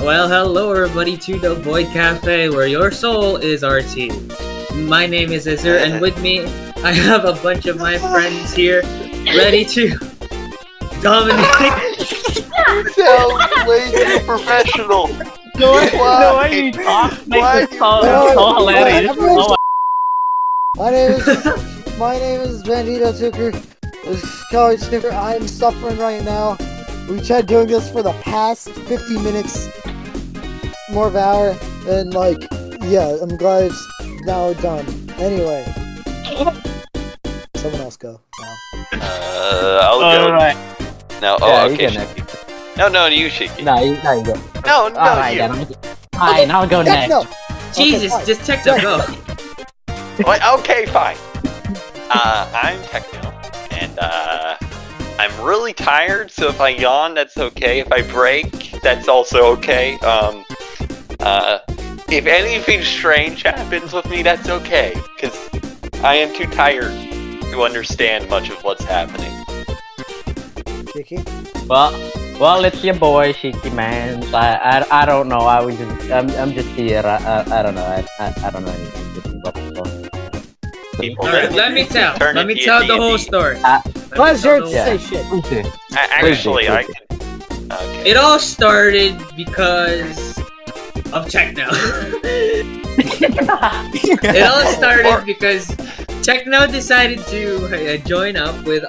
Well, hello everybody to the Void Cafe, where your soul is our tea. My name is Azur, and with me, I have a bunch of my friends here, ready to dominate. You sound way too professional. The way you talk makes it so hilarious. My name is Bandito Tucker. This is College Sniffer. I'm suffering right now. We tried doing this for the past 50 minutes, more of an hour, and yeah, I'm glad it's now done. Anyway, someone else go now. I'll go. Alright. No, Yeah, okay. you go next. No, you Shiki. No, you go. No, Alright, you. then. Fine, I'll go next. No. Jesus, Okay, just Techno, go. What? Okay, fine. I'm Techno, and I'm really tired, so if I yawn, that's okay. If I break, that's also okay. If anything strange happens with me, that's okay, because I am too tired to understand much of what's happening. Kiki? Well, it's your boy, Shiki Man. I don't know. I'm just here. I don't know. I don't know anything. Alright, let me tell the whole story. Why's your Yeah. say shit? Actually, I can... Okay. It all started because of Techno. It all started because Techno decided to join up with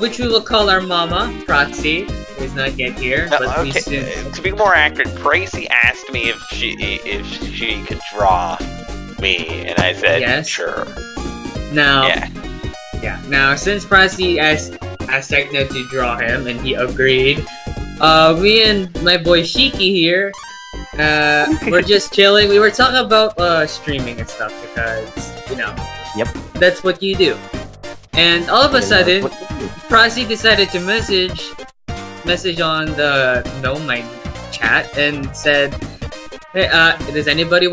which we will call our mama, Proxy, who is not yet here, but we Okay, soon... to be more accurate, Pracy asked me if she could draw me, and I said Yes. sure. Now, Yeah. Now, since Proxy asked Techno to draw him, and he agreed, me and my boy Shiki here, we're just chilling. We were talking about streaming and stuff because, Yep. that's what you do. And all of a sudden, Proxy decided to message on the my chat and said, "Hey, does anybody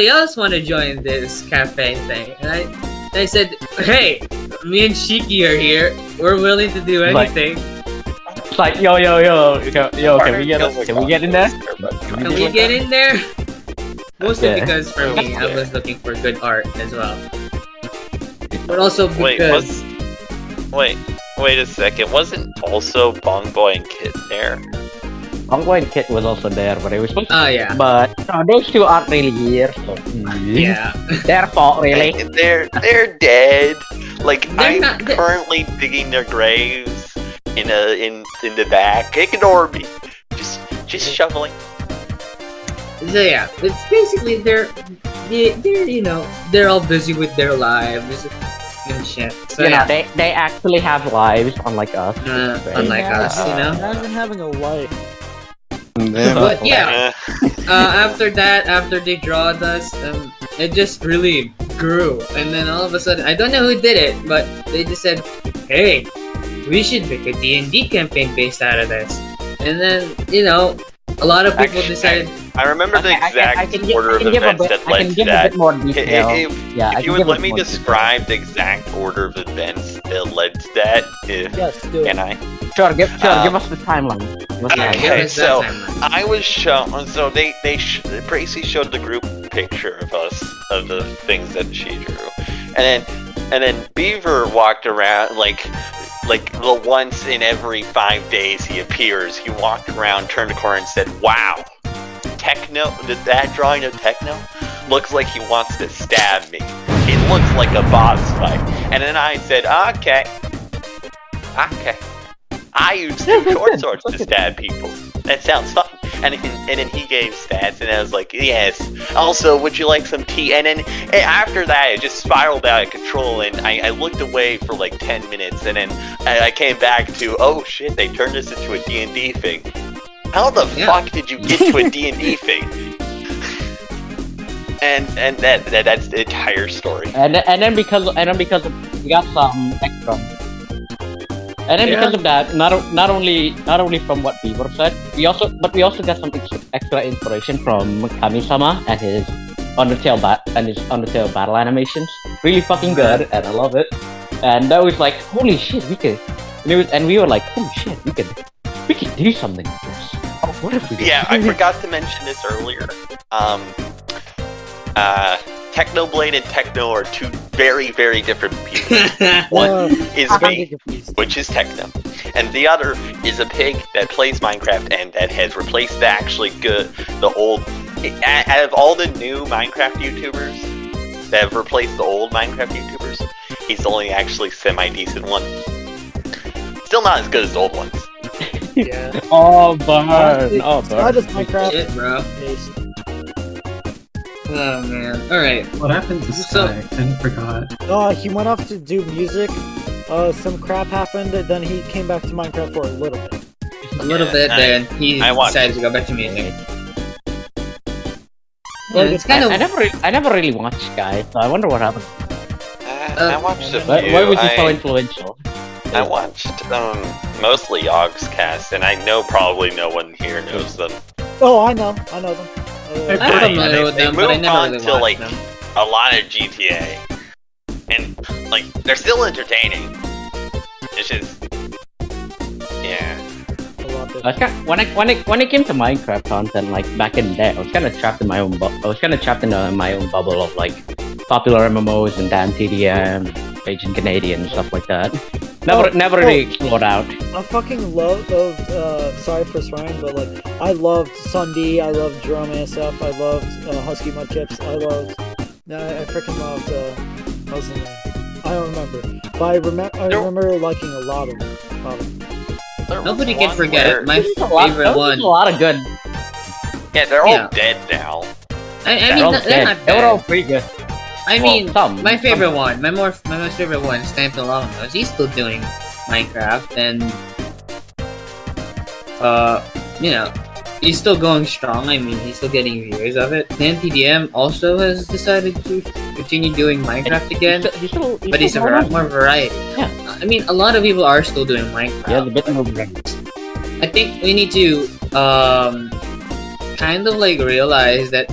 else want to join this cafe thing?" And I said, "Hey, me and Shiki are here. We're willing to do anything. It's like, yo, can we get in there? Can we get in there?" Mostly Yeah. because for me, I was looking for good art as well. But also because... Wait a second. Wasn't also Bong Boy and Kit there? Uncle and Kit was also there, but it was supposed to. Oh, yeah. But those two aren't really here, so Yeah. their fault, really. They're dead. Like They're I'm not dead. currently digging their graves in the back. Ignore me. Just shoveling. So yeah, it's basically they're all busy with their lives and shit. So yeah, they actually have lives, unlike us. unlike us, Imagine having a life. But yeah, after they drawed us, it just really grew, and then all of a sudden, I don't know who did it, but they just said, "Hey, we should make a D&D campaign based out of this," and then a lot of people decided. I remember the exact order of events that led to give that. a bit more detail. If you would let me describe the exact order of events that led to that, Yes, do it. can I? Sure, give us the timeline. Okay, us that so timeline. I was shown. So Tracy showed the group picture of us of the things that she drew, and then Beaver walked around like the once in every 5 days he appears. He walked around, turned a corner, and said, "Wow, Techno! That drawing of Techno looks like he wants to stab me. It looks like a boss fight." And then I said, "Okay. I use two short swords to stab people. That sounds fun." And then he gave stats, and I was like, "Yes. Also, would you like some tea?" And then after that, it just spiraled out of control, and I looked away for like 10 minutes, and then I came back to, oh shit, they turned this into a D&D thing. How the fuck did you get to a D&D thing? And that's the entire story. And then because we got some extra. And then because of that, not only from what Beaver said, we also got some extra inspiration from Kami-sama and his Undertale battle animations. Really fucking good, and I love it. And that was like, holy shit, we could. And we were like, holy shit, we could do something with this. What if we did? Yeah, I forgot to mention this earlier. Technoblade and Techno are two very, very different people. One is me, which is Techno, and the other is a pig that plays Minecraft and that has replaced the old. Out of all the new Minecraft YouTubers that have replaced the old Minecraft YouTubers, he's the only actually semi-decent one. Still not as good as the old ones. Yeah. Oh, burn! Oh, burn! I just Minecraft. Shit, bro. Taste. Oh man. Alright. What happened to Sky? I forgot. He went off to do music. Some crap happened, and then he came back to Minecraft for a little bit. A little bit, then he decided to go back to music. Yeah, it's kind of. I never really watched Sky, so I wonder what happened. I watched a few. Why was he so influential? I watched mostly Yogg's cast, and I know probably no one here knows them. Oh, I know them. I'm familiar with them, but I never really to like watched them. a lot of GTA, and like they're still entertaining. It's just, yeah. When it came to Minecraft content, like back in the day, I was kind of trapped in my own my own bubble of like popular MMOs and Dan TDM, Agent Canadian and stuff like that. Never really explored out. I fucking loved, sorry for swearing, but like, I loved Sunday, I loved Jerome ASF, I loved Husky Mudchips, I freaking loved, what was the name? I don't remember. But I remember liking a lot of them. Nobody can forget it. My favorite one. A lot of good. Yeah, they're all dead now. I mean, they're not they were all pretty good. I mean, my favorite one, my most favorite one is Stanton Alonso. He's still doing Minecraft, and you know, he's still going strong. I mean, he's still getting views of it. Dan TDM also has decided to continue doing Minecraft again, but he's a more variety. Yeah. I mean, a lot of people are still doing Minecraft. Yeah, a bit more variety. I think we need to kind of like realize that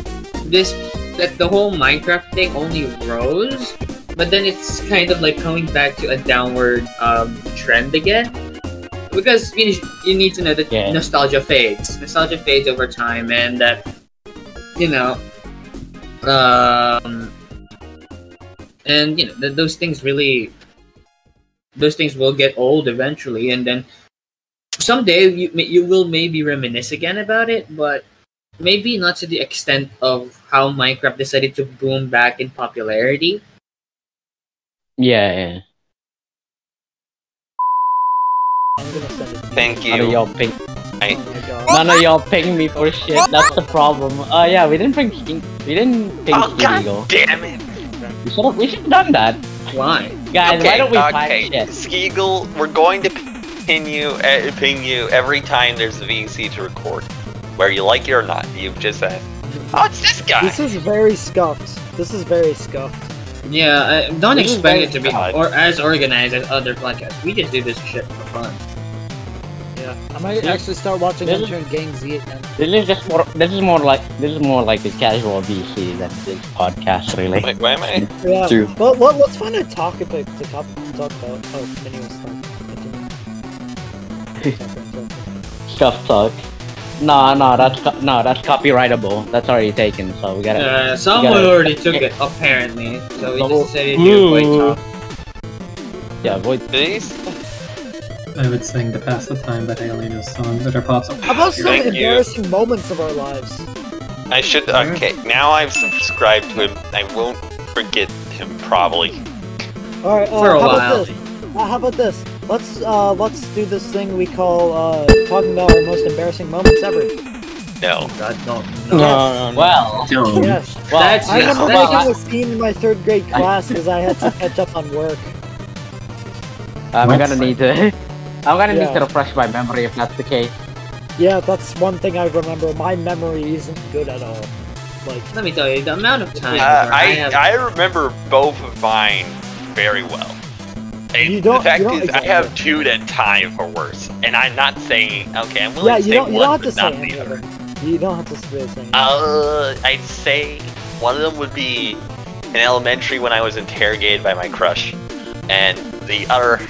the whole Minecraft thing only rose, but then it's kind of like coming back to a downward trend again. Because you need to know that nostalgia fades. Nostalgia fades over time, and that, you know, and you know, those things will get old eventually, and then someday you will maybe reminisce again about it, but maybe not to the extent of how Minecraft decided to boom back in popularity. Yeah. Thank you. None of y'all ping me for shit. That's the problem. Yeah, we didn't ping God Skiedeagle. Damn it! We should have done that. Why? Guys, why don't we find shit? Skiedeagle, we're going to ping you every time there's a VC to record. Whether you like it or not, you've just said, oh, it's this guy! This is very scuffed. Yeah, don't expect it to be as organized as other podcasts. We just do this shit for fun. Yeah, I might actually start watching Intern Gang Z again. This is more like a casual VC than this podcast, really. Wait, why am I? Yeah. True. But let's find a topic to talk about. Oh, anyways, Stuff talk. No, that's copyrightable. That's already taken, so we gotta. Someone already took it, apparently. So we just decided to do void talk. Yeah, void. Please. I would sing to pass the time by Aliena's song that are pops up. How about some embarrassing moments of our lives? I should. Okay, now I've subscribed to him. I won't forget him probably. All right. For a while. How about this? Let's do this thing we call talking about our most embarrassing moments ever. No. No. Well. Yes. Well, I remember making a scene in my 3rd grade class because I had to catch up on work. I'm gonna need to refresh my memory if that's the case. Yeah, that's one thing I remember. My memory isn't good at all. Like, let me tell you, the amount of time I remember both of mine very well. And the fact is, I have 2 that tie for worse, and I'm not saying, okay, I'm willing to say one, but not the other. You don't have to really say I'd say one of them would be in elementary when I was interrogated by my crush, and the other...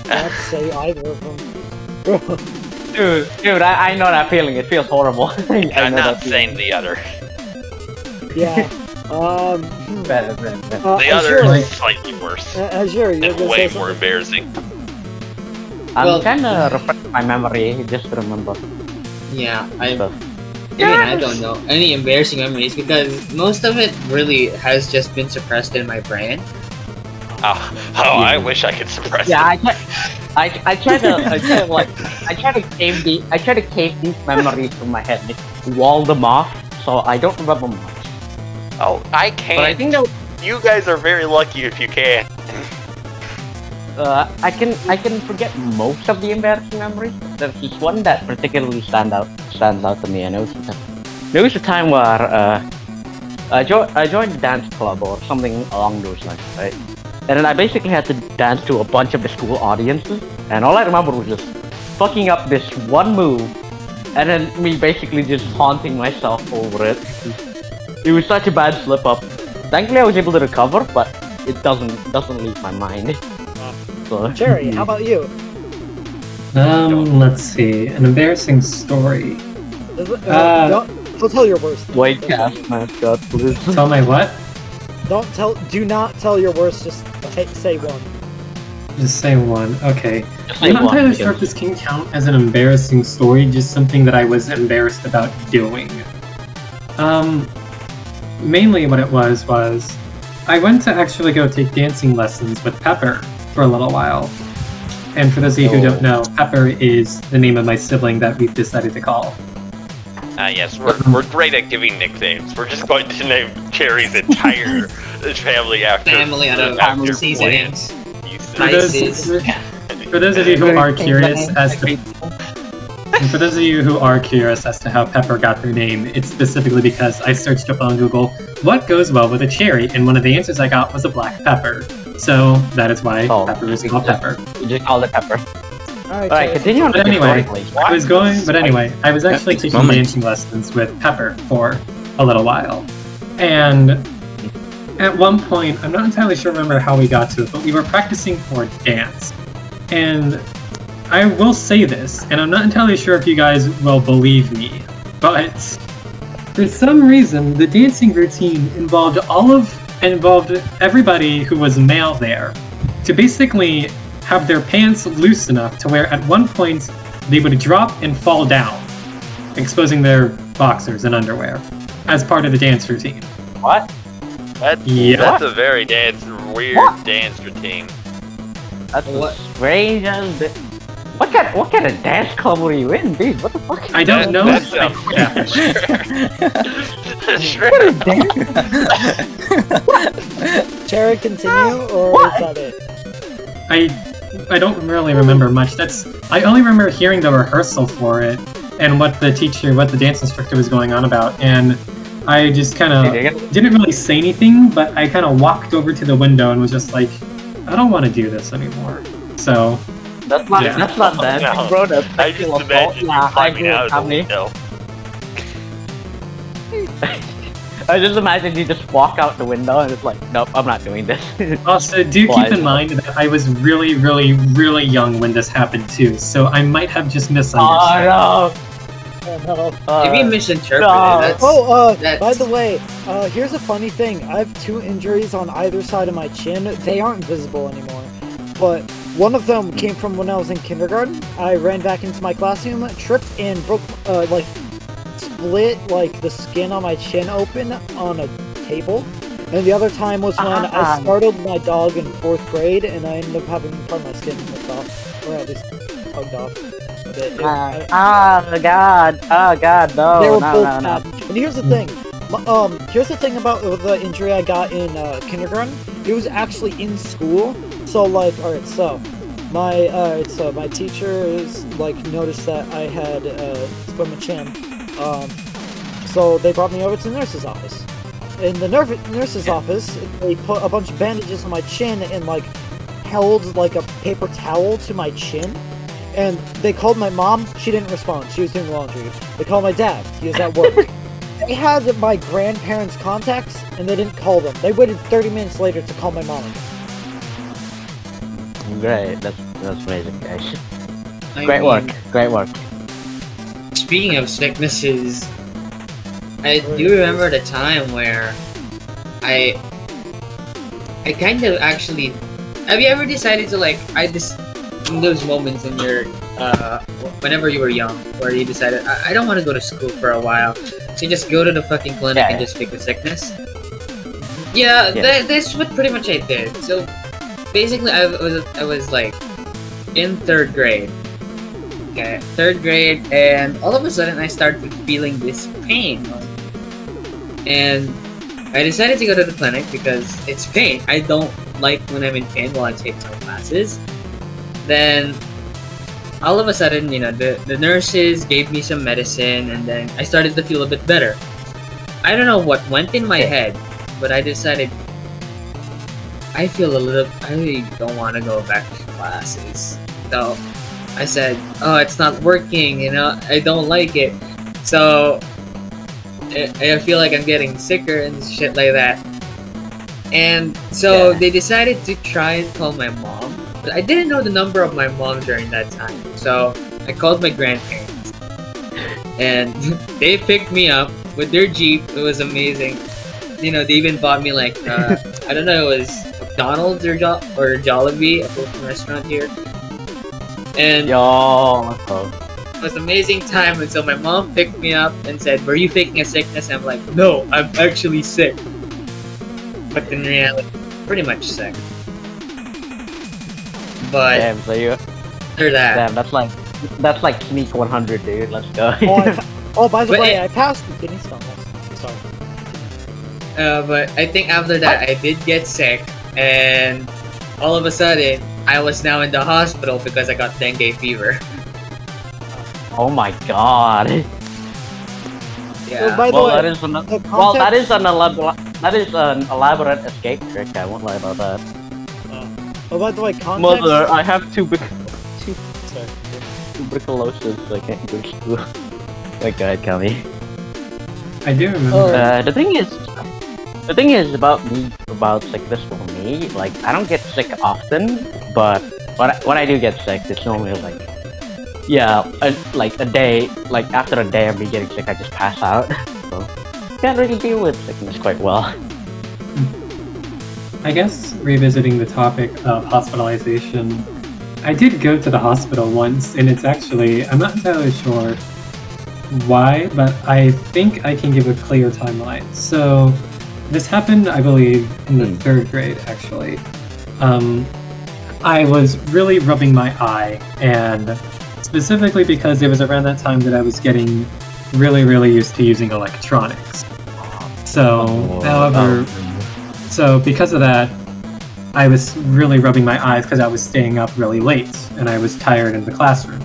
I'd say either of them. Dude, I know that feeling. It feels horrible. I'm not saying the other. Yeah. Better. The other is slightly worse. Sure, you're And gonna way say more something? embarrassing. I'm kinda refreshing my memory just to remember. Yeah, I stuff. mean, I don't know any embarrassing memories because most of it really has just been suppressed in my brain. I wish I could suppress it. Yeah, I try to cave these memories from my head, like, wall them off, so I don't remember much. Oh, I can't. But I think that You guys are very lucky if you can. I can forget most of the embarrassing memories. There's this one that particularly stands out to me, and there was a time where I joined a dance club or something along those lines, right? And then I basically had to dance to a bunch of the school audiences, and all I remember was just fucking up this one move, and then me basically just haunting myself over it. It was such a bad slip up. Thankfully, I was able to recover, but it doesn't leave my mind. So, Cherry, how about you? Let's see. An embarrassing story. Don't tell your worst. White cast mascot, please. Tell my what? Do not tell your worst. Just say one. Just say one. Okay. Just I'm say not one, entirely sure if this can count as an embarrassing story, just something that I was embarrassed about doing. Mainly what it was I went to actually go take dancing lessons with Pepper for a little while. And for those of you who don't know, Pepper is the name of my sibling that we've decided to call. Yes, we're great at giving nicknames. We're just going to name Cherry's entire family after Family seasonings. For those of you who are curious as to for those of you who are curious as to how Pepper got her name, it's specifically because I searched up on Google what goes well with a cherry, and one of the answers I got was a black pepper. So that is why Pepper is called Pepper. You just called it Pepper. Alright, continue on. But anyway, I was actually taking dancing lessons with Pepper for a little while. And at one point, I'm not entirely sure remember how we got to it, but we were practicing for dance. And I will say this, and I'm not entirely sure if you guys will believe me, but for some reason, the dancing routine involved everybody who was male there to basically have their pants loose enough to where at one point they would drop and fall down, exposing their boxers and underwear as part of the dance routine. What? That's a very weird dance routine. That's strange as bit. What kind of dance club were you in, dude? What the fuck? I don't know. Cherry, continue, or is that it? I don't really remember much. I only remember hearing the rehearsal for it and what the dance instructor was going on about, and I just kind of didn't really say anything, but I kind of walked over to the window and was just like, I don't want to do this anymore. So that's not dancing, bro. I just imagine you climbing out of the window. I just imagine you just walk out the window and it's like, nope, I'm not doing this. Also, do keep in mind that I was really, really, really young when this happened too, so I might have just misunderstood. Oh no. If you misinterpreted, by the way, here's a funny thing. I have 2 injuries on either side of my chin. They aren't visible anymore, but one of them came from when I was in kindergarten. I ran back into my classroom, tripped, and broke, split, the skin on my chin open on a table. And the other time was when I startled my dog in 4th grade, and I ended up having part of my skin ripped off, or at least hugged off. Oh god, no. They were both bad. And here's the thing. Here's the thing about the injury I got in kindergarten. It was actually in school. So alright, so my teachers noticed that I had split my chin. So they brought me over to the nurse's office. In the nurse's office, they put a bunch of bandages on my chin and held a paper towel to my chin. And they called my mom. She didn't respond. She was doing laundry. They called my dad. He was at work. They had my grandparents' contacts, and they didn't call them. They waited 30 minutes later to call my mom. Great. That's amazing, guys. Great work. speaking of sicknesses, I do remember the time where I kind of actually. Have you ever decided to like? In those moments in your whenever you were young, where you decided I don't want to go to school for a while, so you just go to the fucking clinic and just fake a sickness. Yeah, that's what pretty much I did. So basically, I was like in 3rd grade. Okay, 3rd grade, and all of a sudden I started feeling this pain, and I decided to go to the clinic because it's pain. I don't like when I'm in pain while I take my classes. Then all of a sudden, you know, the nurses gave me some medicine, and then I started to feel a bit better. I don't know what went in my head, but I decided I don't want to go back to classes. So I said, oh, it's not working, you know, I don't like it. So I feel like I'm getting sicker and shit like that. And so they decided to try and call my mom. But I didn't know the number of my mom during that time. So I called my grandparents. And they picked me up with their Jeep. It was amazing. You know, they even bought me like, I don't know, it was McDonald's or Jollibee, a food restaurant here. And it was an amazing time until my mom picked me up and said, were you faking a sickness? I'm like, no, I'm actually sick. But in reality, pretty much sick. But damn, so you after that, damn, that's like sneak 100, dude. Let's go. By the way, I passed the kidney stone. Sorry. But I think after that, I did get sick, and all of a sudden, I was now in the hospital because I got dengue fever. Oh my god. Yeah. So by the way, that is an elaborate escape trick. I won't lie about that. Oh, by the way, context. Mother, I have tuberculosis, so I can't go to school. Like, go ahead, Kami. I do remember. The thing is about sickness for me. Like, I don't get sick often, but when I do get sick, it's normally like, like a day. Like after a day of me getting sick, I just pass out. So can't really deal with sickness quite well. I guess revisiting the topic of hospitalization, I did go to the hospital once, and it's actually, I'm not entirely sure why, but I think I can give a clear timeline. So this happened, I believe, in the 3rd grade, actually. I was really rubbing my eye, and specifically because it was around that time that I was getting really, really used to using electronics. So, So because of that, I was really rubbing my eyes because I was staying up really late and I was tired in the classroom.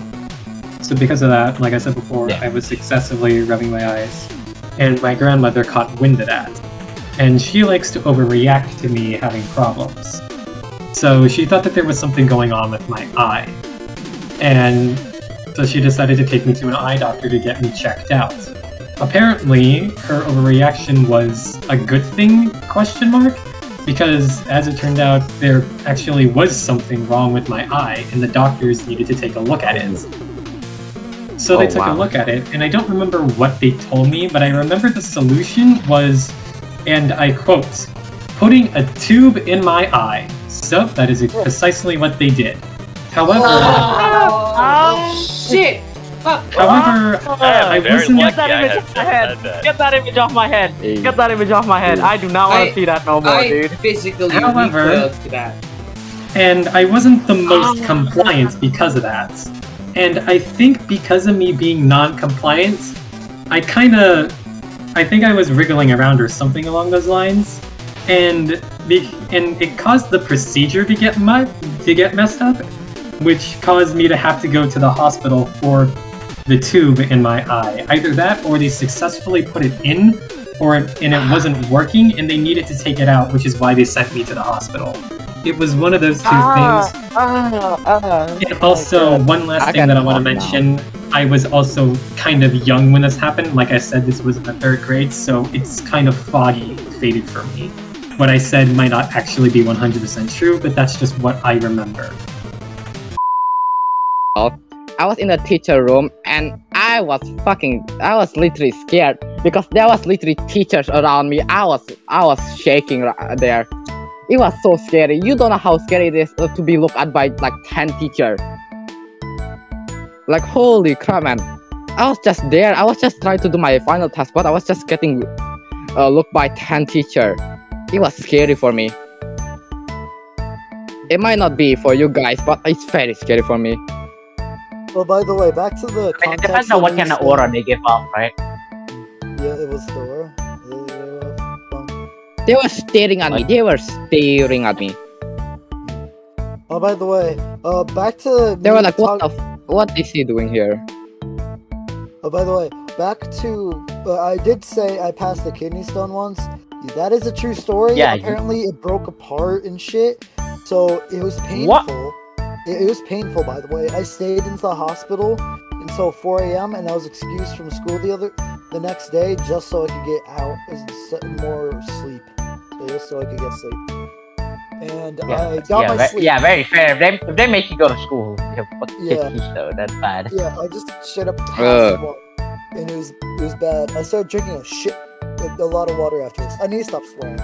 So because of that, like I said before, I was excessively rubbing my eyes, and my grandmother caught wind of that. And she likes to overreact to me having problems. So she thought that there was something going on with my eye. And so she decided to take me to an eye doctor to get me checked out. Apparently, her overreaction was a good thing, ? Because, as it turned out, there actually was something wrong with my eye, and the doctors needed to take a look at it. So they took a look at it, and I don't remember what they told me, but I remember the solution was, and I quote, putting a tube in my eye. So, that is precisely what they did. However... shit! However, I wasn't... Get that image off my head! Get that image off my head! Get that image off my head! I do not want to see that no more, dude. Physically However, to that. And I wasn't the most compliant because of that. And I think because of me being non-compliant, I think I was wriggling around or something along those lines. And it caused the procedure to get messed up, which caused me to have to go to the hospital for the tube in my eye. Either that, or they successfully put it in, and it wasn't working, and they needed to take it out, which is why they sent me to the hospital. It was one of those two things. And also, one last thing that I want to mention, I was also kind of young when this happened. Like I said, this was in the 3rd grade, so it's kind of foggy, faded for me. What I said might not actually be 100% true, but that's just what I remember. I was in the teacher room and I was literally scared because there was literally teachers around me. I was shaking there. It was so scary. You don't know how scary it is to be looked at by like 10 teachers. Like holy crap, man! I was just there. I was just trying to do my final task, but I was just getting looked by 10 teachers. It was scary for me. It might not be for you guys, but it's very scary for me. Well, by the way, back to the It depends on what kind of aura they give off, right? Yeah, it was the aura. They were staring at me. Me. Oh, by the way, back to... They were like, what is he doing here? Oh, by the way, back to... I did say I passed the kidney stone once. That is a true story. Yeah. Apparently, it broke apart and shit. So, it was painful. What? It was painful, by the way. I stayed in the hospital until 4 a.m. and I was excused from school the next day just so I could get out more sleep. Just so I could get sleep. And I got my sleep. Yeah, very fair. If they make you go to school, so that's bad. Yeah, I just straight up passed one, and it was bad. I started drinking a lot of water after this. I need to stop swearing.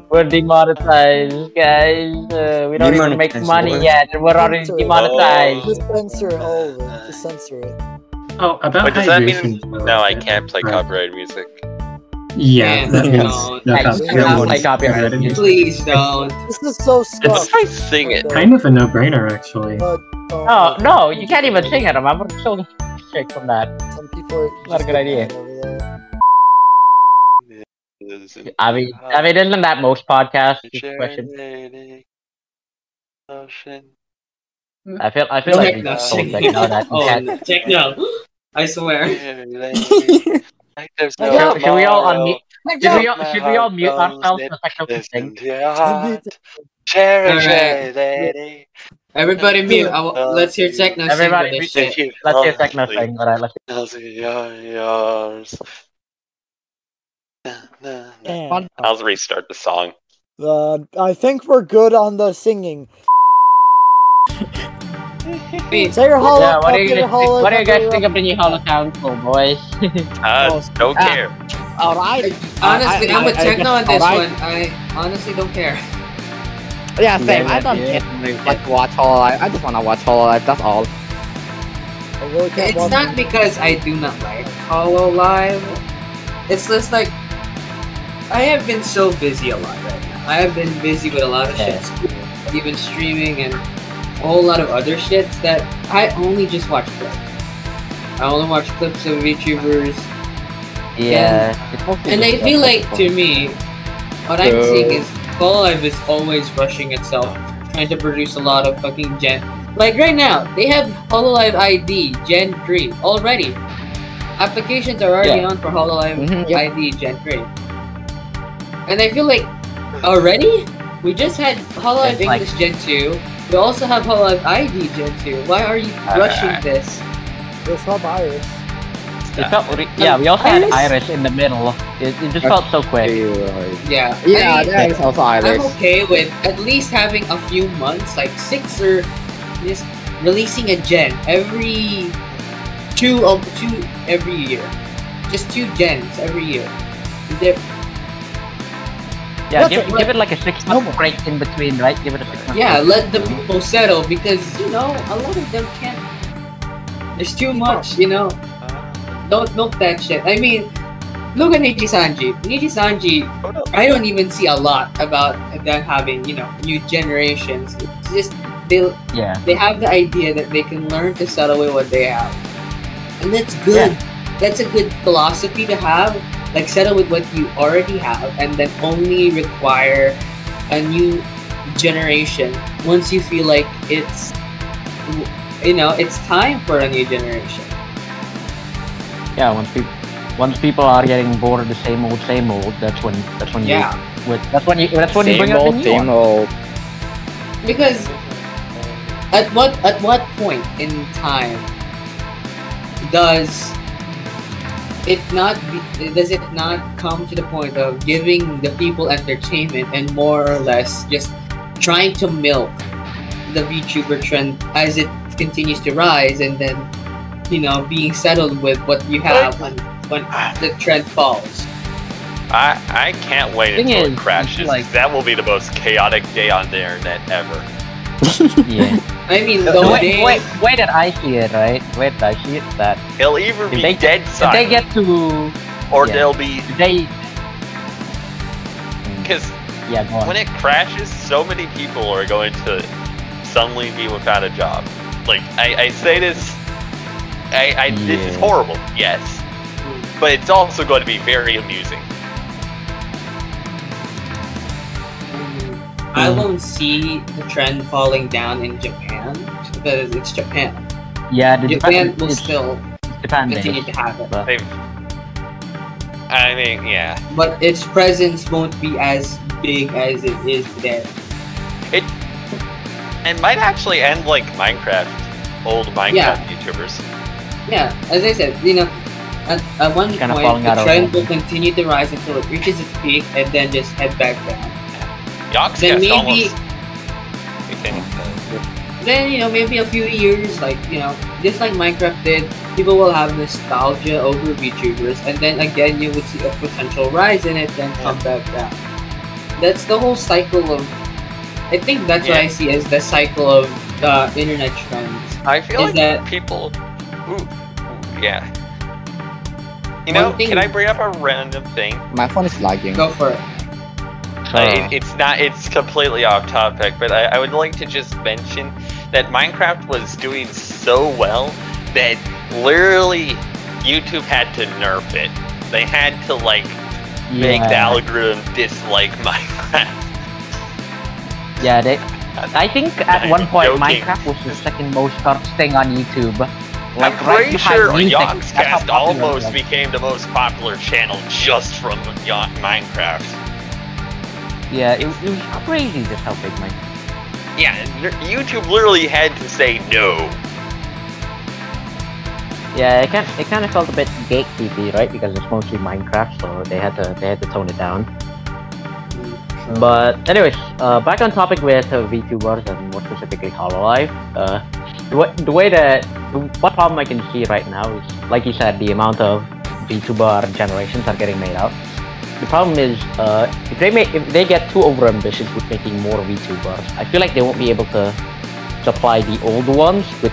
We're demonetized, guys. We don't even make money yet, and we're already demonetized. Just censor all of it. Just censor it. Oh, about Wait, does that mean hydration. no? I can't play copyright music. Yeah, that means don't. Play copyright. Please don't. This is so It's scuffed. I sing it. kind of a no-brainer, actually. Oh no, you can't even sing it. Remember, so straight from that. Some people are Not a good idea. over there. I mean, isn't that most podcasts? This question. I feel like we Techno told singing. techno that you can't. Oh, techno. I swear. Should we all unmute? Should we all mute ourselves so techno can sing? Everybody mute. Let's hear techno sing. Everybody, for this shit. let's hear techno sing. Alright, let's. I'll restart the song. I think we're good on the singing. Say your hollow. Yeah, what do you guys think of the new Hollow Council, boys? Don't care. Alright. Honestly, I'm a techno on this one. I honestly don't care. Yeah, same. I don't get like watch Hololive. I just wanna watch Hololive. That's all. I really can't It's watch not because I do not like Hololive. It's just like I have been so busy a lot right now. I have been busy with a lot of shit, even streaming and a whole lot of other shits that I only just watch clips. I only watch clips of VTubers. Yeah. And I feel like, to me, what I'm seeing is Hololive is always rushing itself, trying to produce a lot of fucking Gen. Like right now, they have Hololive ID Gen 3 already. Applications are already on for Hololive ID Gen 3. And I feel like, already? We just had Hololive English Gen 2. We also have Hololive ID Gen 2. Why are you rushing this? It's not Iris. Yeah, we also had Iris in the middle. It just felt so quick. Yeah. Yeah, there is also Iris. I'm okay with at least having a few months, like 6 or just releasing a gen every two every year. Just 2 gens every year. Yeah, give it like a 6-month break in between, right? Give it a 6-month Yeah, break. let the people settle because, you know, a lot of them can't. There's too much, you know. Don't milk that shit. I mean, look at Nijisanji. Nijisanji, I don't even see a lot about them having, you know, new generations. It's just, they have the idea that they can learn to settle with what they have. And that's good. Yeah. That's a good philosophy to have. Like, settle with what you already have and then only require a new generation once you feel like it's, you know, it's time for a new generation. Yeah, once people are getting bored of the same old, that's when you bring up the new one. Because at what point in time does it not come to the point of giving the people entertainment and more or less just trying to milk the VTuber trend as it continues to rise, and then being settled with what you have when the trend falls? I can't wait until it crashes. Like, that will be the most chaotic day on the internet ever. Yeah. I mean, the way that I see it, right? Way that I see it, that it'll either be dead if silent, they get to, or they'll be because when it crashes, so many people are going to suddenly be without a job. Like I say this, this is horrible, yes, but it's also going to be very amusing. I won't see the trend falling down in Japan because it's Japan. Yeah, Japan will still continue to have it. I mean, yeah. But its presence won't be as big as it is today. It might actually end like Minecraft, old Minecraft YouTubers. Yeah, as I said, at one point the trend will continue to rise until it reaches its peak and then just head back down. Then maybe, maybe a few years, just like Minecraft did, people will have nostalgia over VTubers, and then again you would see a potential rise in it, then come back down. That's the whole cycle of. I think that's what I see as the cycle of internet trends. I feel like that people. Can I bring up a random thing? My phone is lagging. Go for it. It's completely off topic, but I would like to just mention that Minecraft was doing so well that literally YouTube had to nerf it. They had to make the algorithm dislike Minecraft. Yeah, I think at one point Minecraft was the second most searched thing on YouTube. I'm pretty sure Yogscast almost became the most popular channel just from Minecraft. Yeah, it was crazy just how big Minecraft. Yeah, YouTube literally had to say no. Yeah, it kind of felt a bit gatekeepy, right? Because it's mostly Minecraft, so they had to tone it down. But anyways, back on topic with VTubers and more specifically Hololive. What problem I can see right now is, like you said, the amount of VTuber generations are getting made out. The problem is, if they get too overambitious with making more VTubers, I feel like they won't be able to supply the old ones with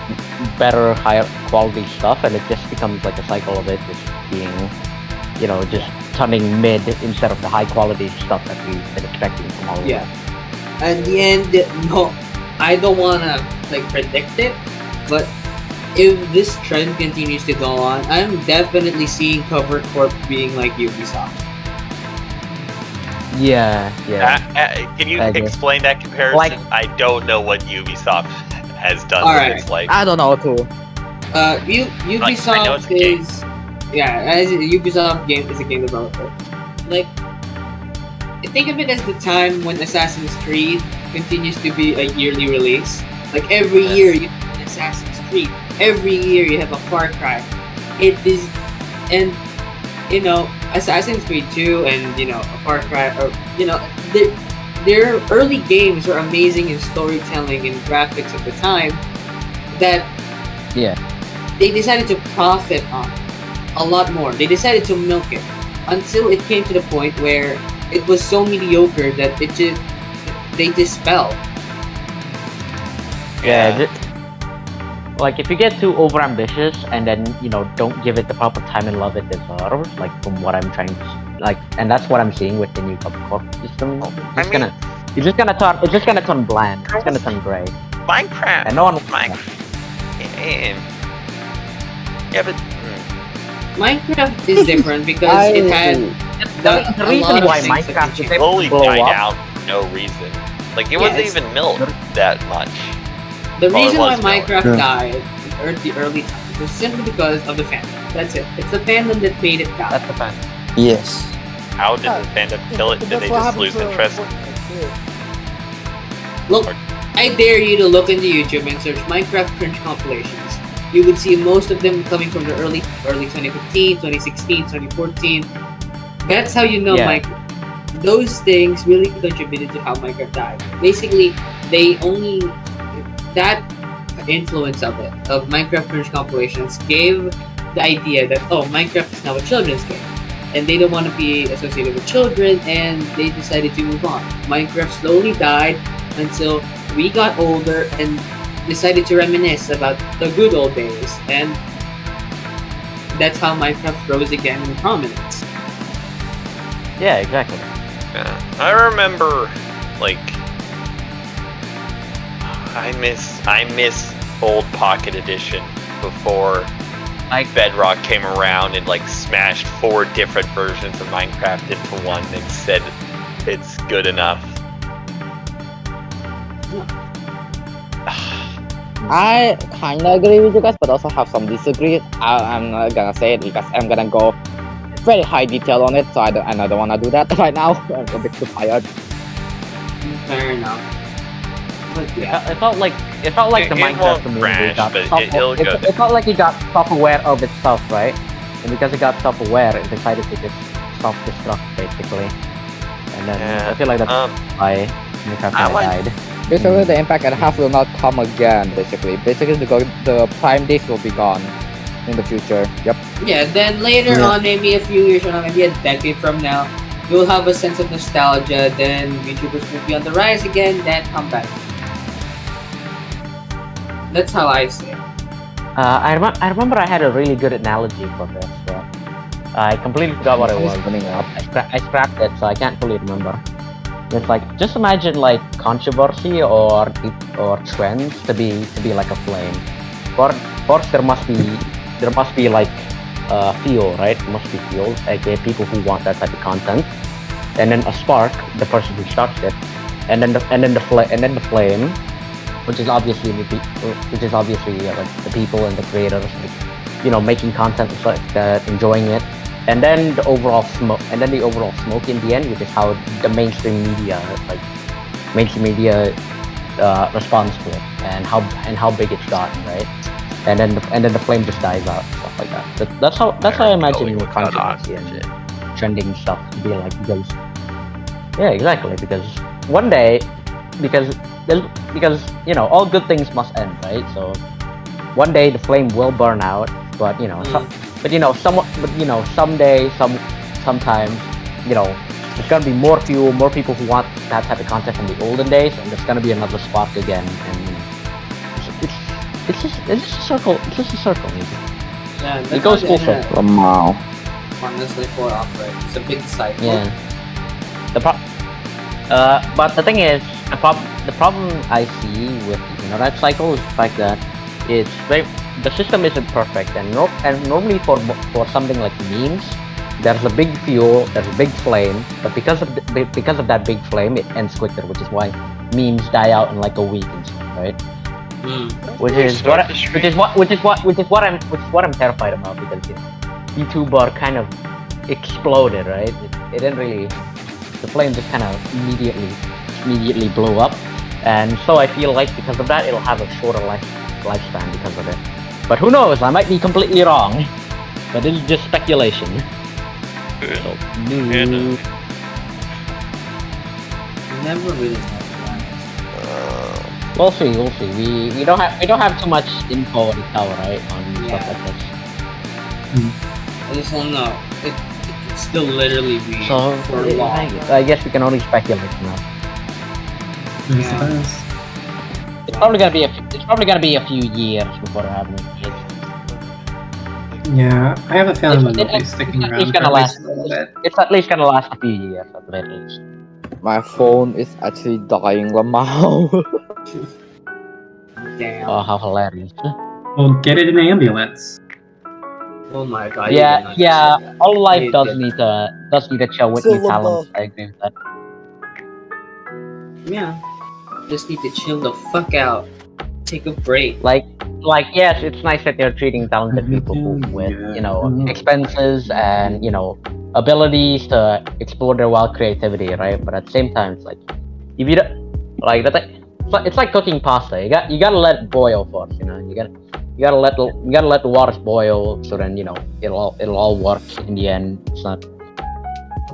better, higher quality stuff, and it just becomes like a cycle of it just being, just turning mid instead of the high quality stuff that we've been expecting from all. Yeah. At the end, no, I don't wanna predict it, but if this trend continues to go on, I'm definitely seeing Cover Corp being like Ubisoft. Yeah. Can you explain that comparison? I don't know what Ubisoft has done with its life. I don't know too. Ubisoft is as a Ubisoft game is a game developer. Think of it as the time when Assassin's Creed continues to be a yearly release. Every year you have an Assassin's Creed. Every year you have a Far Cry. It is, and Assassin's Creed 2 and a Far Cry, or their early games were amazing in storytelling and graphics at the time. That they decided to profit on a lot more. They decided to milk it until it came to the point where it was so mediocre that they dispelled. If you get too overambitious and then don't give it the proper time and love it deserves, from what I'm trying to and that's what I'm seeing with the new Cover Corp system. It's just gonna turn bland. It's gonna turn gray. Minecraft. And no one. Yeah, but Minecraft is different because it had the reason why Minecraft is able to blow died up. out for no reason. It wasn't even milked that much. The reason why Minecraft died in the early times was simply because of the fandom. That's it. It's the fandom that made it die. That's the fandom. Yes. How did the fandom kill it? Did they just lose interest? Look, I dare you to look into YouTube and search Minecraft cringe compilations. you would see most of them coming from the early 2015, 2016, 2014. That's how you know those things really contributed to how Minecraft died. Basically, that influence of Minecraft Cringe compilations gave the idea that Minecraft is now a children's game, and they don't want to be associated with children, and they decided to move on. Minecraft slowly died until we got older and decided to reminisce about the good old days, and that's how Minecraft rose again in prominence. Yeah, exactly. Yeah. I remember, like, I miss old Pocket Edition before Bedrock came around and like smashed 4 different versions of Minecraft into one and said it's good enough. I kind of agree with you guys, but also have some disagree. I'm not gonna say it because I'm gonna go very high detail on it, so I don't want to do that right now. I'm a bit too tired. Fair enough. But yeah, it felt like the Minecraft community got it felt like it got self-aware of itself, right? And because it got self-aware, it decided to just self-destruct basically. And then I feel like that's why Minecraft died. Basically, the impact and half will not come again. Basically, the prime days will be gone in the future. Yep. Yeah. Then later on, maybe a few years from now, maybe a decade from now, you'll have a sense of nostalgia. Then YouTubers will be on the rise again. Then come back. That's how I see it. I remember I had a really good analogy for this. I completely forgot what it was. I scrapped it, so I can't fully remember. It's like, just imagine like controversy or trends to be like a flame. First there must be like fuel, right? There must be fuel, aka people who want that type of content, and then a spark, the person who starts it, and then the flame, which is obviously like the people and the creators, like, making content and such that, enjoying it. And then the overall smoke in the end, which is how the mainstream media responds to it, and how big it's gotten, right? And then the flame just dies out, stuff like that. That's how I imagine controversy and trending stuff to be like, because exactly, because one day, because all good things must end, right? So one day the flame will burn out, but sometimes, there's gonna be more fuel, more people who want that type of content from the olden days, and there's gonna be another spark again, and it's just a circle. It's just a circle. Yeah, it goes full circle. Wow. Honestly, for operate, it's a big cycle. Yeah. But the thing is, the problem I see with that cycle is the fact that the system isn't perfect, and normally for something like memes, there's a big fuel, there's a big flame, but because of that big flame, it ends quicker, which is why memes die out in like a week and stuff, right? Which is what I'm terrified about, because YouTube kind of exploded, right? It didn't really. The flame just kind of immediately blew up, and so I feel like because of that, it'll have a shorter lifespan because of it. But who knows? I might be completely wrong. But this is just speculation. So, Never really know. We'll see. We don't have too much info to tell, right, on stuff like this. I just don't know. It could still literally be for long. I guess we can only speculate now. Yeah. It's probably gonna be a few years before it happens. Yeah, I have a feeling it'll be sticking around for at least a little bit. It's at least gonna last a few years, at the very least. My phone is actually dying, Lamau. Damn. Oh, how hilarious! Well, get it in an ambulance. Oh my god. Yeah. All life does need a chill with new talent. I agree with that. Yeah. Just need to chill the fuck out. Take a break. Like yes, it's nice that they're treating talented people with expenses and abilities to explore their wild creativity, right? But at the same time, it's like if you don't it's like cooking pasta. You gotta let it boil first. You You gotta let the waters boil, so then it'll all work in the end. It's not.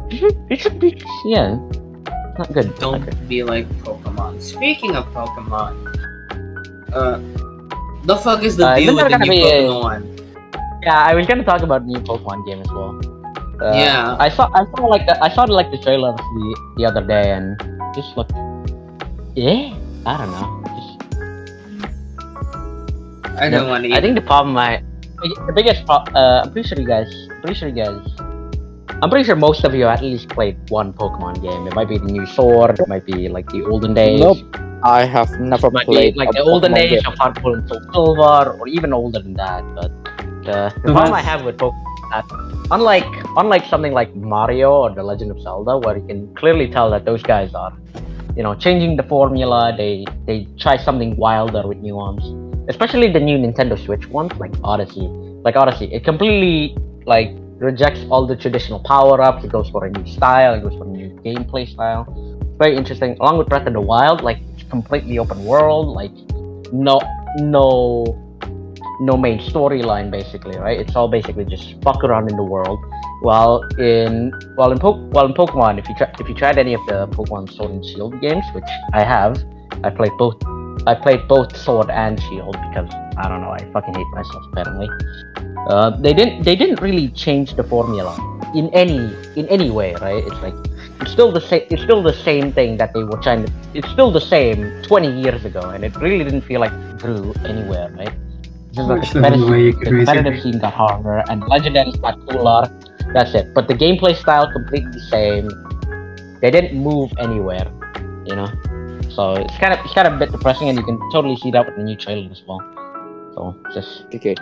It should be not good. Don't not good. be like Pokemon. Speaking of Pokemon, the fuck is the deal with the new Pokemon? Yeah, I was gonna talk about new Pokemon game as well. Yeah. I saw the trailers the other day and just looked. I don't know. I don't want to. I think the problem the biggest I'm pretty sure most of you at least played one Pokemon game. It might be the new Sword, it might be like the olden days. Nope. I have never played like the olden days of Heart Gold and Soul Silver, or even older than that. But the problem I have with Pokemon is that unlike something like Mario or The Legend of Zelda, where you can clearly tell that those guys are, changing the formula. They try something wilder with nuance. Especially the new Nintendo Switch ones, like Odyssey. It completely rejects all the traditional power-ups. It goes for a new style. It goes for a new gameplay style. It's very interesting. Along with Breath of the Wild, it's completely open world. No main storyline, basically, right? It's all basically just fuck around in the world. While in Pokemon, if you tried any of the Pokemon Sword and Shield games, which I have, I played both Sword and Shield because I don't know, I fucking hate myself apparently. They didn't really change the formula in any way, right? It's still the same thing that they were trying to. It's still the same 20 years ago, and it really didn't feel like it grew anywhere, right? It's just like the competitive scene got harder, and legendaries got cooler. That's it. But the gameplay style completely the same. They didn't move anywhere, So it's kind of a bit depressing, and you can totally see that with the new trailer as well. So just okay.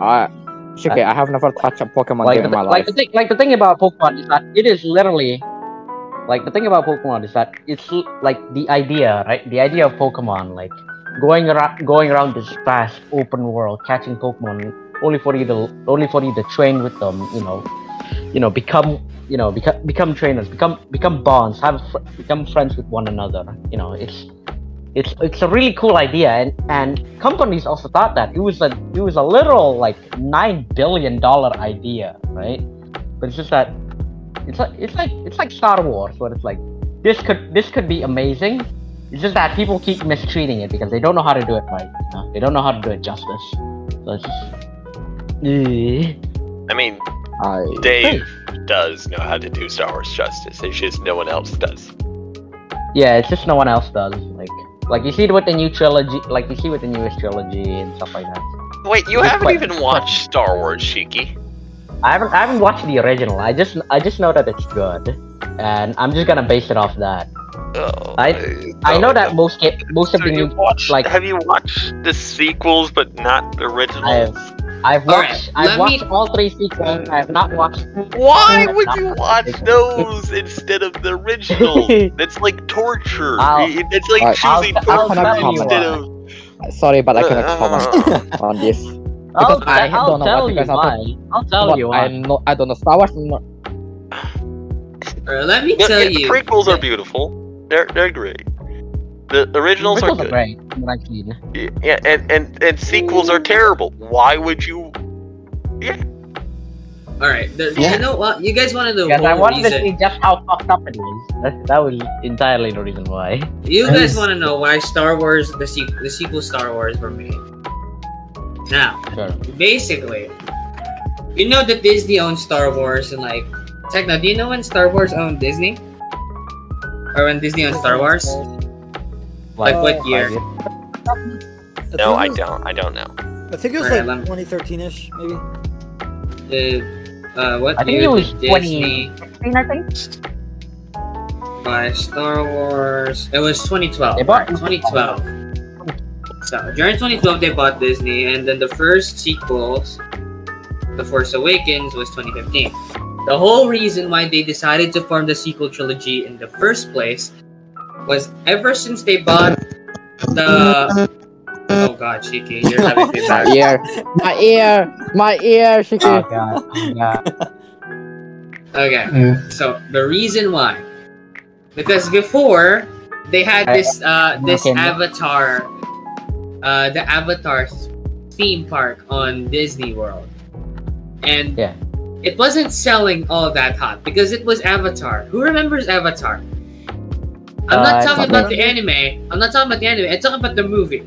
I have never touched a Pokemon game in my life. The thing about Pokemon is that it is literally the thing about Pokemon is that it's like the idea, right? The idea of Pokemon, going around this vast open world, catching Pokemon, only for you to train with them, become trainers, become bonds, become friends with one another. It's a really cool idea, and companies also thought that it was a literal $9 billion idea, right? But it's just that it's like Star Wars, where it's like this could be amazing. It's just that people keep mistreating it because they don't know how to do it right. They don't know how to do it justice. So it's just. I mean, Dave does know how to do Star Wars justice. It's just no one else does. Yeah, it's just no one else does. Like you see with the new trilogy, you see with the newest trilogy and stuff like that. Wait, you haven't even watched Star Wars, Shiki? I haven't watched the original. I just know that it's good, and I'm just gonna base it off that. I know that most of the new have you watched the sequels but not the originals? I've watched all 3 sequels. I have not watched. Why would you watch those instead of the original? That's like torture. It's like choosing torture instead of. Sorry, but I cannot comment on this. I'll tell you why. I don't know Star Wars. Let me tell you. The prequels are beautiful. They're great. The originals are good. Great. Yeah, and sequels are terrible. Why would you? Yeah. All right. You know what? You guys want to know? Because I wanted to see just how fucked up it is. That was entirely the reason why. You guys want to know why Star Wars, the sequel Star Wars were made? Now, basically, you know that Disney owns Star Wars, and Techno, do you know when Star Wars owned Disney? Or when Disney owned Star Wars? What year? No, I don't know. I think it was 2013-ish, maybe. What I think year it was did Disney 2016, I think. Buy Star Wars? It was 2012. They bought 2012. So during 2012 they bought Disney, and then the first sequels, The Force Awakens, was 2015. The whole reason why they decided to form the sequel trilogy in the first place was ever since they bought the. Oh God, Shiki, you're having feedback. My ear, Shiki. Oh God. Okay, so the reason why, because before they had this Avatar the Avatar theme park on Disney World, and it wasn't selling all that hot because it was Avatar. Who remembers Avatar? I'm not talking about the anime. I'm talking about the movie.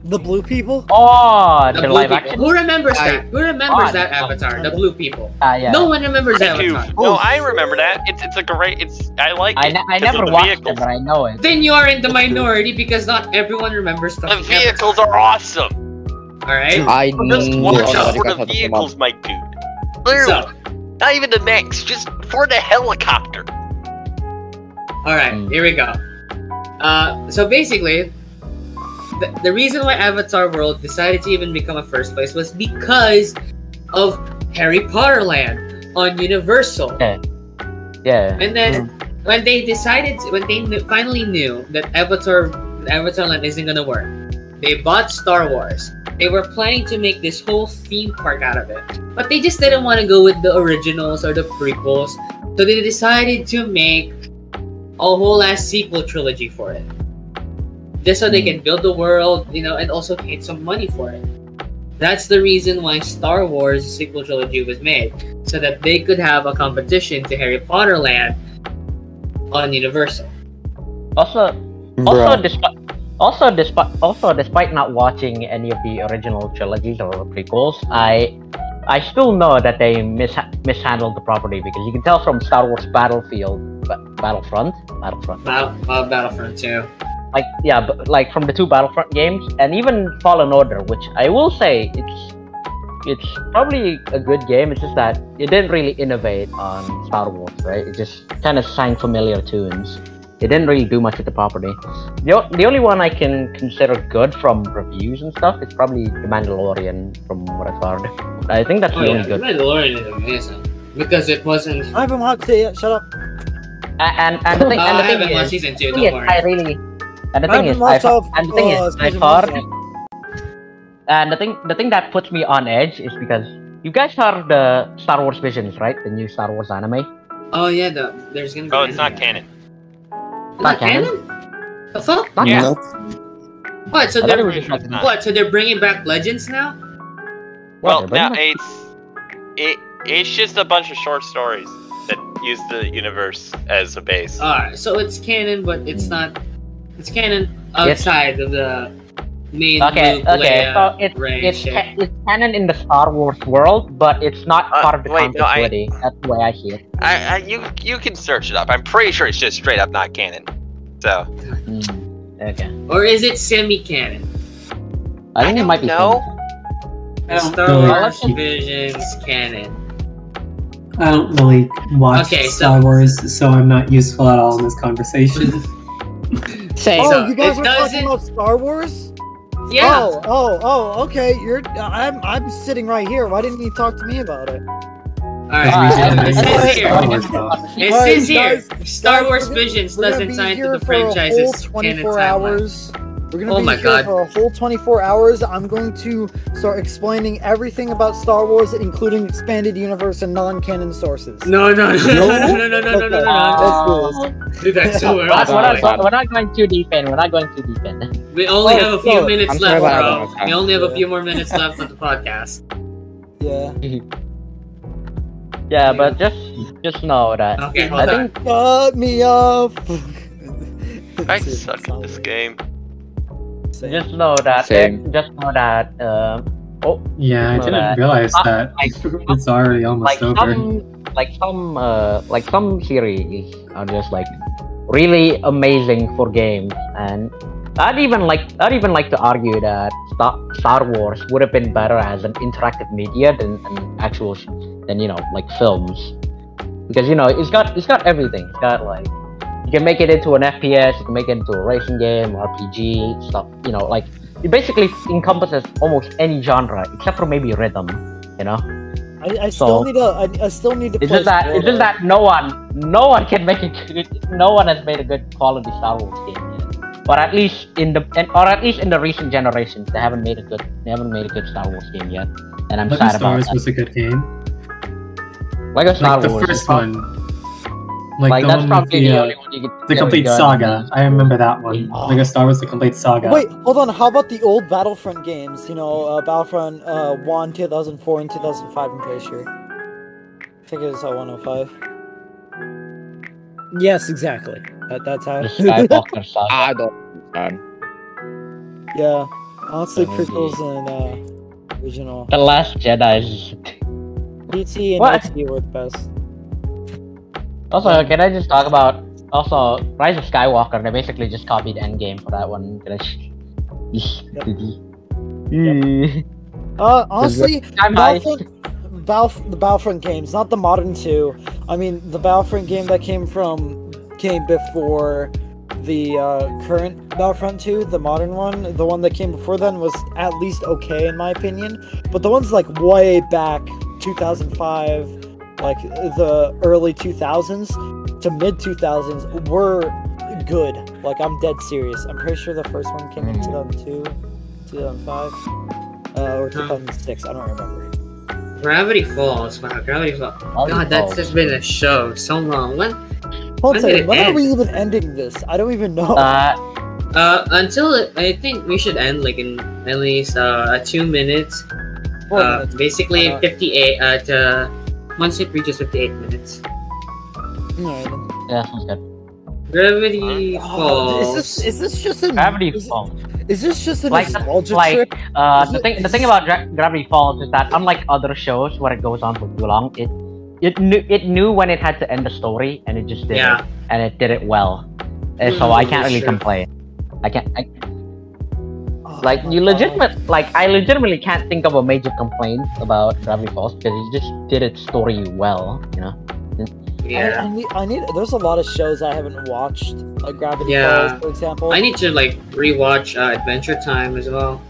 The blue people? Oh, the blue live people. action. Who remembers that? Who remembers that Avatar? The blue people. Yeah. No one remembers Avatar. No, I remember that. It's a great. I like it. I never watched it, but I know it. Then you are in the minority because not everyone remembers stuff. The vehicles are awesome. All right. I Just know watch what out you for guys the are talking vehicles, about. my dude. Literally, not even the mechs, just for the helicopter. All right, here we go. So basically, the reason why Avatar World decided to even become a first place was because of Harry Potter Land on Universal. Yeah. And then when they finally knew that Avatar Land isn't gonna work, they bought Star Wars. They were planning to make this whole theme park out of it, but they just didn't want to go with the originals or the prequels, so they decided to make a whole ass sequel trilogy for it, just so they can build the world, and also get some money for it. That's the reason why Star Wars sequel trilogy was made, so that they could have a competition to Harry Potter Land on Universal. Despite not watching any of the original trilogies or prequels, I still know that they mishandled the property, because you can tell from Star Wars Battlefront 2. Like from the two Battlefront games, and even Fallen Order, which I will say it's probably a good game. It's just that it didn't really innovate on Star Wars, right? It just kind of sang familiar tunes. It didn't really do much with the property. The only one I can consider good from reviews and stuff is probably The Mandalorian, from what I've heard. I think that's the only good. The Mandalorian is amazing because it wasn't. I haven't watched it yet. Shut up. And the thing, I haven't watched season 2. Don't worry. The thing that puts me on edge is because you guys heard the Star Wars Visions, right? The new Star Wars anime. Oh yeah, there's gonna be. Oh, it's not canon. Not canon? The fuck? Yeah. What? So they're So they're bringing back Legends now? Well, now it's just a bunch of short stories that use the universe as a base. Alright, so it's canon, but it's not. It's canon outside of the main. Okay. So it's canon in the Star Wars world, but it's not part of the continuity. That's the way I see it. You can search it up. I'm pretty sure it's just straight up not canon. So. Okay. Or is it semi-canon? I think it might be. No. Star Wars Visions canon. I don't really watch Star Wars, so I'm not useful at all in this conversation. Oh, you guys were talking about Star Wars? Yeah. Oh, okay. I'm sitting right here. Why didn't you talk to me about it? Alright, it says here. Star Wars Visions doesn't sign to the franchise's canon timeline. We're going to be here for a whole 24 hours. I'm going to start explaining everything about Star Wars, including expanded universe and non-canon sources. No. Dude, that's so weird. We're not going too deep in. We only have a few minutes left, bro. We only have a few more minutes left of the podcast. Yeah. Yeah, but just know that. Okay, hold on. Cut me off. I suck at this game. Just know that. Yeah, I didn't realize that. It's already almost over. Some series are just like really amazing for games, and I'd even like to argue that Star Wars would have been better as an interactive media than films, because it's got everything. It's got like, you can make it into an FPS, you can make it into a racing game, RPG stuff. It basically encompasses almost any genre except for maybe rhythm. I still need to play. It's just that no one can make it. No one has made a good quality Star Wars game yet. Or at least in the recent generations, they haven't made a good Star Wars game yet, and I'm sad about that. Star Wars was a good game. Like Star Wars. The first one. Like the that's one probably with the only one you get. the complete saga. I remember that one. Lego Star Wars: The Complete Saga. Wait, hold on. How about the old Battlefront games? You know, Battlefront 1, 2004, and 2005. I'm pretty sure. I think it was 105. Yes, exactly. That's how. The Skywalker saga. I don't understand. Yeah, honestly, That would prequels and original. The Last Jedi is. PT and What? OT work best. Also, can I just talk about Rise of Skywalker? They basically just copied Endgame for that one. Honestly, I'm the Battlefront games, not the modern two. I mean, the Battlefront game that came before the current Battlefront 2, the modern one, the one that came before then was at least okay in my opinion. But the ones like way back, 2005, like the early 2000s to mid 2000s were good. Like, I'm dead serious. I'm pretty sure the first one came in 2002, 2005, or 2006. I don't remember. Gravity Falls. Wow, Gravity Falls. God, that's just been a show so long. When Hold on, did it when are end? we even ending this? I don't even know. Until I think we should end like in at least 2 minutes. 4 minutes. Basically 58 once it reaches 58 minutes. Alright, then. Yeah, sounds good. Gravity Oh, Falls. is this just a Gravity Falls. Is this just a Like, nostalgia like, trip? the thing about Gravity Falls is that unlike other shows where it goes on for too long, it knew when it had to end the story and it just did it, and it did it well. And so I can't really complain. Like I legitimately can't think of a major complaint about Gravity Falls because it just did its story well, you know. Yeah. I need. There's a lot of shows I haven't watched, like Gravity Yeah. Falls, for example. I need to like rewatch Adventure Time as well.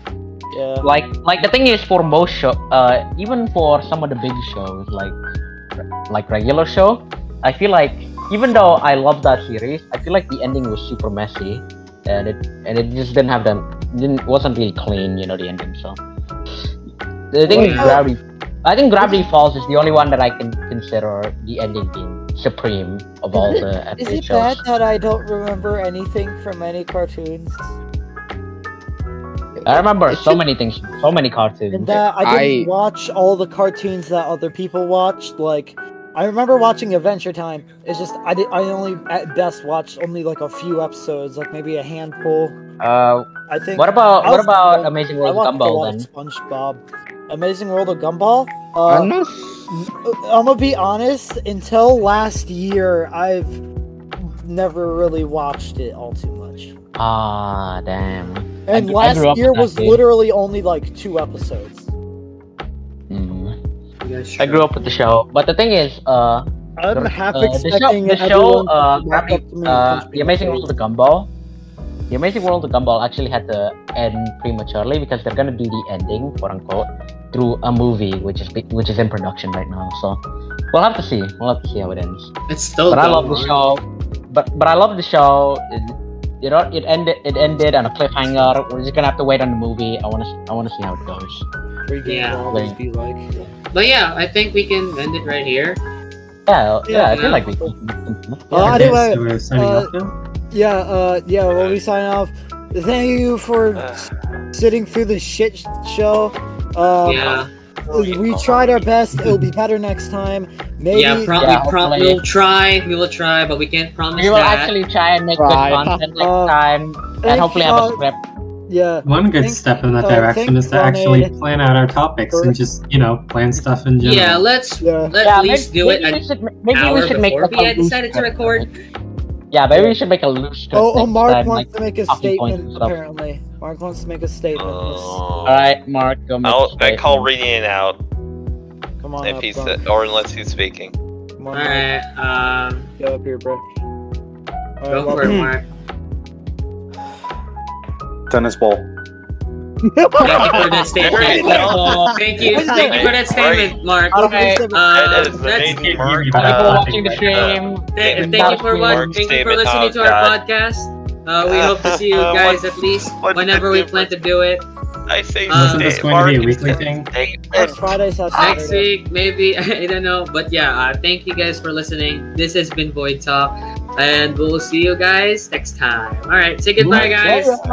Yeah. Like the thing is for most show, even for some of the big shows like regular show, I feel like even though I love that series, I feel like the ending was super messy, and it just wasn't really clean, you know, the ending. So the thing is I think Gravity Falls is the only one that I can consider the ending being supreme of all the Is epic it shows. bad that I don't remember anything from any cartoons? I remember so many things, so many cartoons. And that I didn't watch all the cartoons that other people watched. Like, I remember watching Adventure Time. It's just I only at best watched only like a few episodes, like maybe a handful. I think. What about Amazing World of I watched a Gumball lot then? of SpongeBob. Amazing World of Gumball. I'm not. I'm gonna be honest. Until last year, I've never really watched it all too much. Ah, damn. And I last grew up year with that was game. literally only like 2 episodes. I grew up with the show, but the thing is, I'm half expecting the show, everyone to walk up to me and punch me The in Amazing the World of Gumball. The Amazing World of Gumball actually had to end prematurely because they're gonna do the ending, quote unquote, through a movie which is in production right now. So we'll have to see. We'll have to see how it ends. It's still. But I love the show. But I love the show. It ended on a cliffhanger. We're just gonna have to wait on the movie. I wanna see how it goes. Free game Yeah. will always be like. But yeah, I think we can end it right here. Yeah, I feel like we. Anyway, so we're signing off now? yeah, when we sign off, thank you for sitting through the shit show. Yeah. We tried our best. It'll be better next time. Maybe. Yeah, hopefully. we will try, but we can't promise We will that. actually try and make good content next time, and hopefully have a script. Yeah. One good step in that direction is to actually plan out our topics and just, plan stuff in general. Yeah, let's at least do it Maybe we should make before like we a loose decided to script. record. Yeah, maybe we should make a loose script. Oh, next Mark time, wants to make a talking points and statement. stuff. Apparently, Mark wants to make a statement. Alright, Mark, go make a I statement. call reading out Come on if up, he's bro. or unless he's speaking. Come on, Mark. Alright, Go up here, bro. go for it, Mark. Tennis ball. Thank you for that statement. Thank you for that statement, Mark. Okay, That is that's- amazing, Mark. thank you for watching the stream. Thank you for Mark's thank you for statement. listening to Oh, our God. podcast. We hope to see you guys at least what did whenever I we do plan to do it. I say Wasn't this going to be a weekly thing? Next Friday, Next week, maybe. I don't know. But yeah, thank you guys for listening. This has been Void Talk. And we'll see you guys next time. Alright, say goodbye, guys. I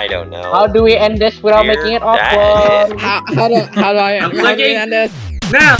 don't know. How do we end this without making it awkward? How do I end this? Now!